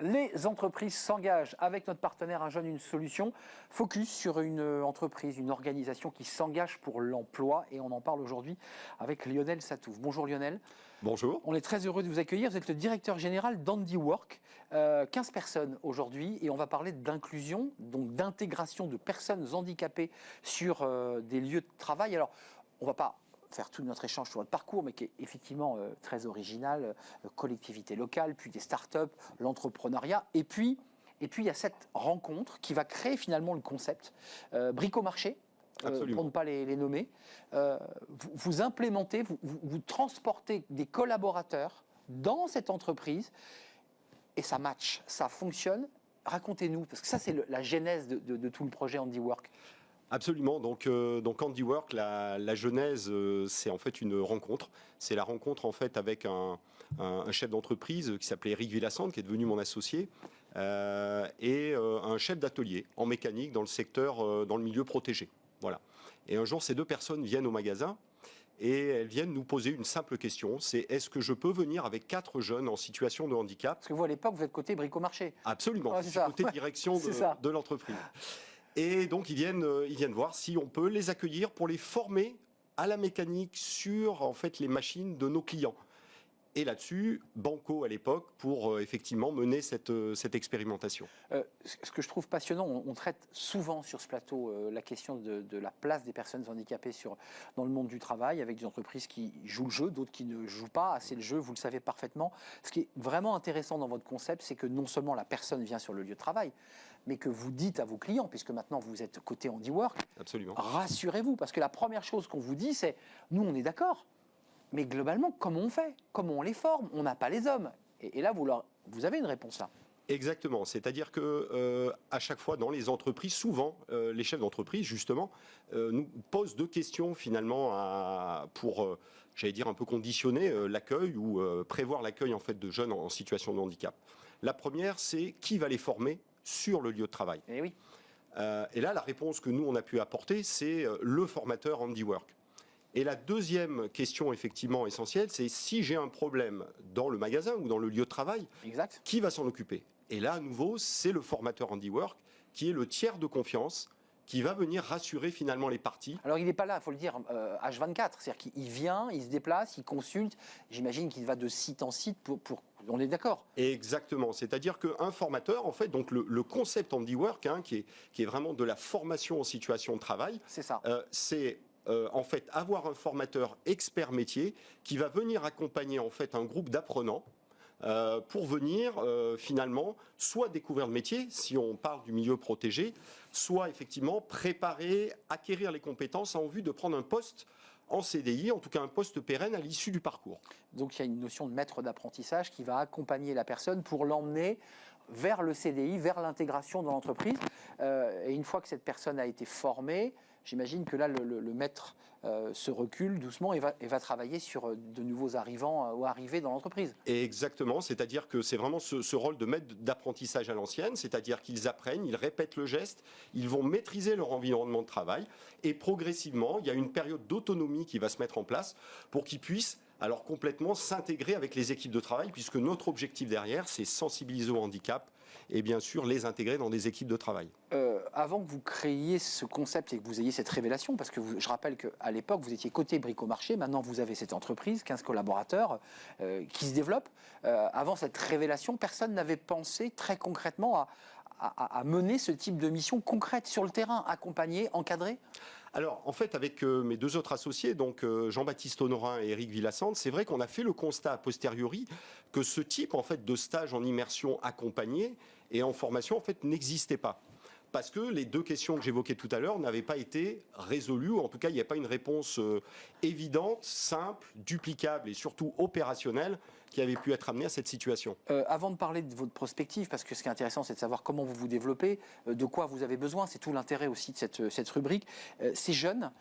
Les entreprises s'engagent avec notre partenaire Un Jeune, une solution. Focus sur une entreprise, une organisation qui s'engage pour l'emploi. Et on en parle aujourd'hui avec Lionel Satouf. Bonjour Lionel. Bonjour. On est très heureux de vous accueillir. Vous êtes le directeur général d'HandiWork. 15 personnes aujourd'hui et on va parler d'inclusion, donc d'intégration de personnes handicapées sur des lieux de travail. Alors, on ne va pas faire tout notre échange sur votre parcours, mais qui est effectivement très original, collectivité locale, puis des startups, l'entrepreneuriat, et puis il y a cette rencontre qui va créer finalement le concept Bricomarché, pour ne pas les nommer. Vous implémentez, vous transportez des collaborateurs dans cette entreprise, et ça match, ça fonctionne. Racontez-nous, parce que ça c'est la genèse de tout le projet HandiWork. Absolument. Donc HandiWork, la genèse, c'est en fait une rencontre. C'est la rencontre en fait avec un chef d'entreprise qui s'appelait Eric Villassante, qui est devenu mon associé, et un chef d'atelier en mécanique dans le secteur, dans le milieu protégé. Voilà. Et un jour, ces deux personnes viennent au magasin et elles viennent nous poser une simple question. C'est: est-ce que je peux venir avec 4 jeunes en situation de handicap? Parce que vous, à l'époque, vous êtes côté Bricomarché. Absolument. Je suis côté direction de l'entreprise. Et donc, ils viennent voir si on peut les accueillir pour les former à la mécanique sur, en fait, les machines de nos clients. Et là-dessus, banco à l'époque pour effectivement mener cette expérimentation. Ce que je trouve passionnant, on traite souvent sur ce plateau la question de la place des personnes handicapées dans le monde du travail, avec des entreprises qui jouent le jeu, d'autres qui ne jouent pas assez le jeu, vous le savez parfaitement. Ce qui est vraiment intéressant dans votre concept, c'est que non seulement la personne vient sur le lieu de travail, mais que vous dites à vos clients, puisque maintenant vous êtes côté HandiWork, absolument, rassurez-vous, parce que la première chose qu'on vous dit, c'est nous on est d'accord, mais globalement, comment on fait? Comment on les forme? On n'a pas les hommes. Et là, vous avez une réponse là. Exactement. C'est-à-dire que à chaque fois dans les entreprises, souvent les chefs d'entreprise justement nous posent 2 questions finalement pour, j'allais dire, un peu conditionner l'accueil ou prévoir l'accueil en fait de jeunes en situation de handicap. La première, c'est qui va les former sur le lieu de travail. Et oui. Et là, la réponse que nous on a pu apporter, c'est le formateur HandiWork. Et la deuxième question effectivement essentielle, c'est si j'ai un problème dans le magasin ou dans le lieu de travail, exact, qui va s'en occuper? Et là, à nouveau, c'est le formateur HandiWork qui est le tiers de confiance qui va venir rassurer finalement les parties. Alors il n'est pas là, il faut le dire, H24, c'est-à-dire qu'il vient, il se déplace, il consulte, j'imagine qu'il va de site en site pour... On est d'accord? Exactement, c'est-à-dire qu'un formateur, en fait, donc le concept HandiWork, qui est vraiment de la formation en situation de travail, c'est ça. C'est... en fait, avoir un formateur expert métier qui va venir accompagner en fait un groupe d'apprenants pour venir finalement soit découvrir le métier, si on parle du milieu protégé, soit effectivement préparer, acquérir les compétences en vue de prendre un poste en CDI, en tout cas un poste pérenne à l'issue du parcours. Donc il y a une notion de maître d'apprentissage qui va accompagner la personne pour l'emmener vers le CDI, vers l'intégration dans l'entreprise. Et une fois que cette personne a été formée, j'imagine que là, le maître se recule doucement et va travailler sur de nouveaux arrivants ou arrivés dans l'entreprise. Exactement, c'est-à-dire que c'est vraiment ce rôle de maître d'apprentissage à l'ancienne, c'est-à-dire qu'ils apprennent, ils répètent le geste, ils vont maîtriser leur environnement de travail et progressivement, il y a une période d'autonomie qui va se mettre en place pour qu'ils puissent alors complètement s'intégrer avec les équipes de travail, puisque notre objectif derrière, c'est sensibiliser au handicap et bien sûr les intégrer dans des équipes de travail. Avant que vous créiez ce concept et que vous ayez cette révélation, parce que je rappelle qu'à l'époque, vous étiez côté Bricomarché, maintenant vous avez cette entreprise, 15 collaborateurs qui se développent. Avant cette révélation, personne n'avait pensé très concrètement à mener ce type de mission concrète sur le terrain, accompagner, encadrer? Alors, en fait, avec mes 2 autres associés, donc Jean-Baptiste Honorin et Eric Villassante, c'est vrai qu'on a fait le constat a posteriori que ce type en fait de stage en immersion accompagnée et en formation en fait n'existait pas. Parce que les 2 questions que j'évoquais tout à l'heure n'avaient pas été résolues, ou en tout cas il n'y a pas une réponse évidente, simple, duplicable et surtout opérationnelle qui avait pu être amenée à cette situation. Avant de parler de votre prospective, parce que ce qui est intéressant c'est de savoir comment vous vous développez, de quoi vous avez besoin, c'est tout l'intérêt aussi de cette rubrique. Ces jeunes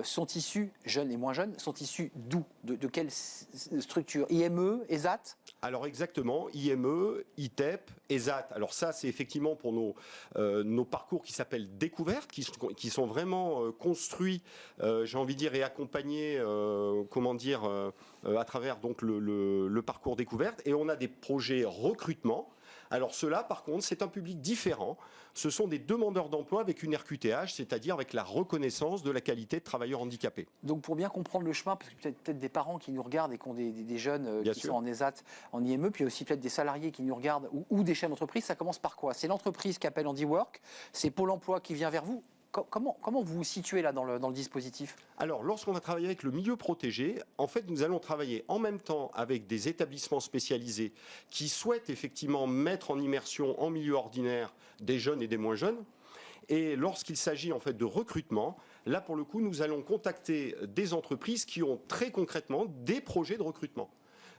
sont issus, jeunes et moins jeunes, sont issus d'où? De quelle structure? IME, ESAT? Alors exactement, IME, ITEP, ESAT. Alors ça, c'est effectivement pour nos parcours qui s'appellent découvertes, qui sont vraiment construits, j'ai envie de dire, et accompagnés, à travers donc le parcours découverte. Et on a des projets recrutement Alors ceux-là, par contre, c'est un public différent. Ce sont des demandeurs d'emploi avec une RQTH, c'est-à-dire avec la reconnaissance de la qualité de travailleur handicapé. Donc pour bien comprendre le chemin, parce que peut-être des parents qui nous regardent et qui ont des jeunes Bien qui sûr. sont en ESAT, en IME, puis aussi peut-être des salariés qui nous regardent ou des chefs d'entreprise, ça commence par quoi? C'est l'entreprise qui appelle HandiWork, c'est Pôle emploi qui vient vers vous. Comment vous vous situez là dans le dispositif? Alors, lorsqu'on va travailler avec le milieu protégé, en fait, nous allons travailler en même temps avec des établissements spécialisés qui souhaitent effectivement mettre en immersion en milieu ordinaire des jeunes et des moins jeunes. Et lorsqu'il s'agit en fait de recrutement, là pour le coup, nous allons contacter des entreprises qui ont très concrètement des projets de recrutement.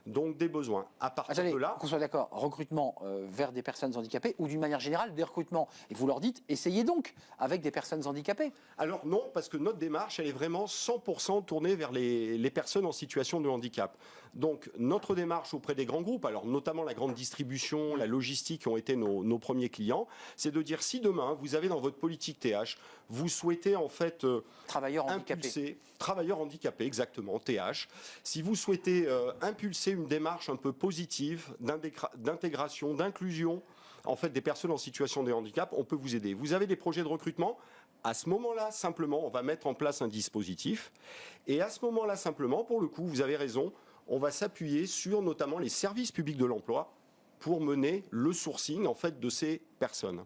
Donc des besoins. À partir Attendez, de là, qu'on soit d'accord, recrutement vers des personnes handicapées ou d'une manière générale des recrutements. Et vous leur dites, essayez donc avec des personnes handicapées. alors non, parce que notre démarche, elle est vraiment 100% tournée vers les personnes en situation de handicap. Donc notre démarche auprès des grands groupes, alors notamment la grande distribution, la logistique qui ont été nos premiers clients, c'est de dire si demain vous avez dans votre politique TH, vous souhaitez en fait Travailleurs handicapés. impulser, travailleurs handicapés, exactement, TH, si vous souhaitez impulser une démarche un peu positive d'intégration, d'inclusion en fait des personnes en situation de handicap, on peut vous aider. Vous avez des projets de recrutement. À ce moment-là, simplement, on va mettre en place un dispositif. Et à ce moment-là, simplement, pour le coup, vous avez raison, on va s'appuyer sur notamment les services publics de l'emploi pour mener le sourcing en fait de ces personnes.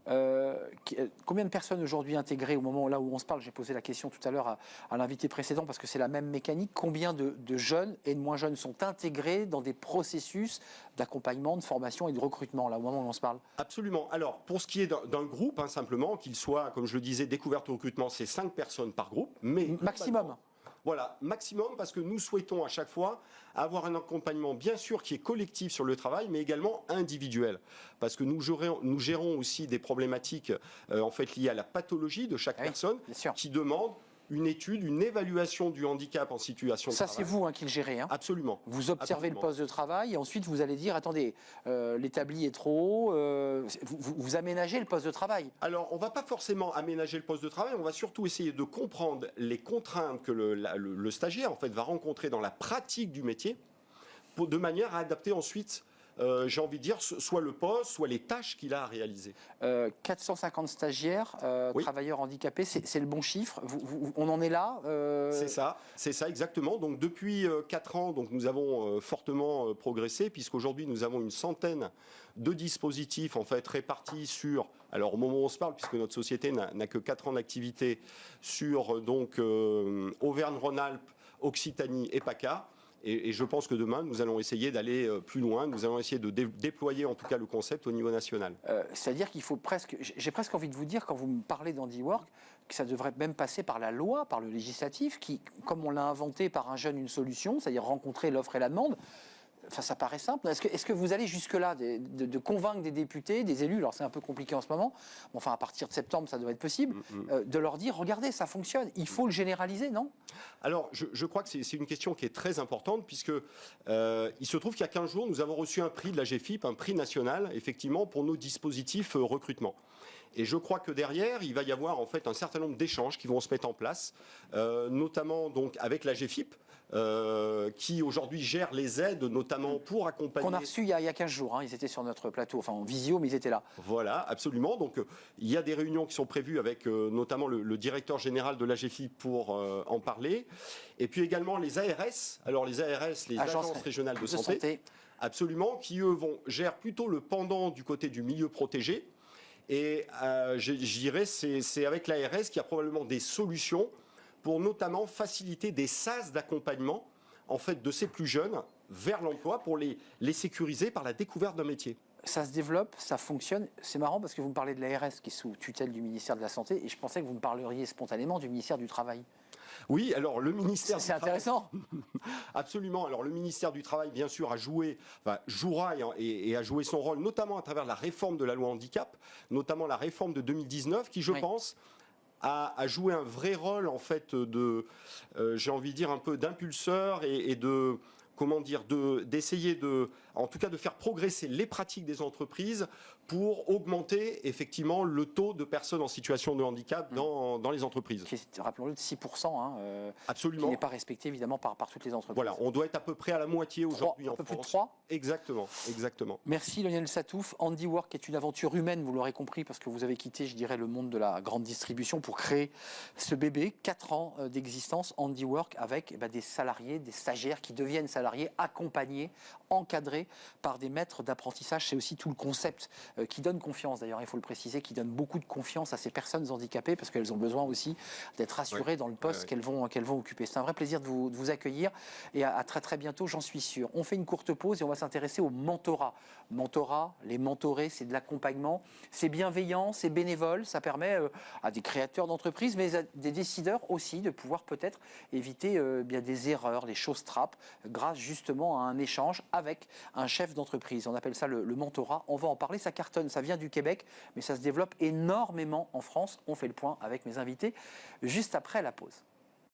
Combien de personnes aujourd'hui intégrées au moment là où on se parle? J'ai posé la question tout à l'heure à l'invité précédent parce que c'est la même mécanique. Combien de jeunes et de moins jeunes sont intégrés dans des processus d'accompagnement, de formation et de recrutement là au moment où on se parle? Absolument. Alors, pour ce qui est d'un groupe, simplement, qu'il soit, comme je le disais, découverte au recrutement, c'est 5 personnes par groupe. Mais Maximum. Voilà, maximum, parce que nous souhaitons à chaque fois avoir un accompagnement, bien sûr, qui est collectif sur le travail, mais également individuel. Parce que nous gérons aussi des problématiques en fait, liées à la pathologie de chaque personne qui demande une étude, une évaluation du handicap en situation de travail. Ça, c'est vous qui le gérez. Absolument. Vous observez le poste de travail et ensuite vous allez dire, attendez, l'établi est trop haut, vous aménagez le poste de travail. Alors, on ne va pas forcément aménager le poste de travail, on va surtout essayer de comprendre les contraintes que le stagiaire en fait, va rencontrer dans la pratique du métier, de manière à adapter ensuite j'ai envie de dire, soit le poste, soit les tâches qu'il a à réaliser. 450 stagiaires, travailleurs handicapés, c'est le bon chiffre. On en est là C'est ça exactement. Donc depuis 4 ans, donc, nous avons fortement progressé, puisqu'aujourd'hui nous avons une centaine de dispositifs en fait, répartis sur, alors au moment où on se parle, puisque notre société n'a que 4 ans d'activité, sur donc Auvergne-Rhône-Alpes, Occitanie et PACA. Et je pense que demain, nous allons essayer d'aller plus loin. Nous allons essayer de déployer en tout cas le concept au niveau national. C'est-à-dire qu'il faut presque... J'ai presque envie de vous dire, quand vous me parlez d'HandiWork, que ça devrait même passer par la loi, par le législatif, qui, comme on l'a inventé par un jeune une solution, c'est-à-dire rencontrer l'offre et la demande. Enfin, ça paraît simple. Est-ce que vous allez jusque-là de convaincre des députés, des élus, alors c'est un peu compliqué en ce moment, enfin à partir de septembre ça doit être possible, de leur dire, regardez, ça fonctionne, il faut le généraliser, non? Alors, je crois que c'est une question qui est très importante, puisque il se trouve qu'il y a 15 jours, nous avons reçu un prix de la GFIP, un prix national, effectivement, pour nos dispositifs recrutement. Et je crois que derrière, il va y avoir en fait un certain nombre d'échanges qui vont se mettre en place, notamment donc avec la GFIP, qui aujourd'hui gère les aides, notamment pour accompagner... Qu'on a reçu il y a 15 jours, ils étaient sur notre plateau, enfin en visio, mais ils étaient là. Voilà, absolument. Donc il y a des réunions qui sont prévues avec notamment le directeur général de la GFIP pour en parler. Et puis également les ARS, alors les ARS, les agences régionales de santé, absolument, qui eux gèrent plutôt le pendant du côté du milieu protégé. Et je dirais, c'est avec l'ARS qu'il y a probablement des solutions pour notamment faciliter des sas d'accompagnement en fait, de ces plus jeunes vers l'emploi pour les sécuriser par la découverte d'un métier. Ça se développe, ça fonctionne. C'est marrant parce que vous me parlez de l'ARS qui est sous tutelle du ministère de la Santé et je pensais que vous me parleriez spontanément du ministère du Travail. Oui, alors le ministère... C'est intéressant. Absolument. Alors le ministère du Travail, bien sûr, jouera et a joué son rôle, notamment à travers la réforme de la loi handicap, notamment la réforme de 2019, qui, je pense, a joué un vrai rôle, en fait, j'ai envie de dire, un peu d'impulseur et de... comment dire, d'essayer de, en tout cas de faire progresser les pratiques des entreprises pour augmenter effectivement le taux de personnes en situation de handicap dans les entreprises. Qui est, rappelons-le, de 6%, hein, Absolument. qui n'est pas respecté évidemment par toutes les entreprises. Voilà, on doit être à peu près à la moitié aujourd'hui en France. Un peu plus de 3. Exactement. Merci Lionel Satouf. Handiwork est une aventure humaine, vous l'aurez compris, parce que vous avez quitté, je dirais, le monde de la grande distribution pour créer ce bébé. 4 ans d'existence, Handiwork, avec des salariés, des stagiaires qui deviennent salariés, accompagnés, encadrés par des maîtres d'apprentissage. C'est aussi tout le concept qui donne confiance, d'ailleurs, il faut le préciser, qui donne beaucoup de confiance à ces personnes handicapées, parce qu'elles ont besoin aussi d'être assurées dans le poste qu'elles vont occuper. C'est un vrai plaisir de vous accueillir, et à très très bientôt, j'en suis sûr. On fait une courte pause et on va s'intéresser au mentorat. Mentorat, les mentorés, c'est de l'accompagnement, c'est bienveillant, c'est bénévole, ça permet à des créateurs d'entreprises, mais à des décideurs aussi de pouvoir peut-être éviter bien des erreurs, les choses trappes, grâce justement à un échange avec un chef d'entreprise. On appelle ça le mentorat. On va en parler, ça cartonne, ça vient du Québec, mais ça se développe énormément en France. On fait le point avec mes invités juste après la pause.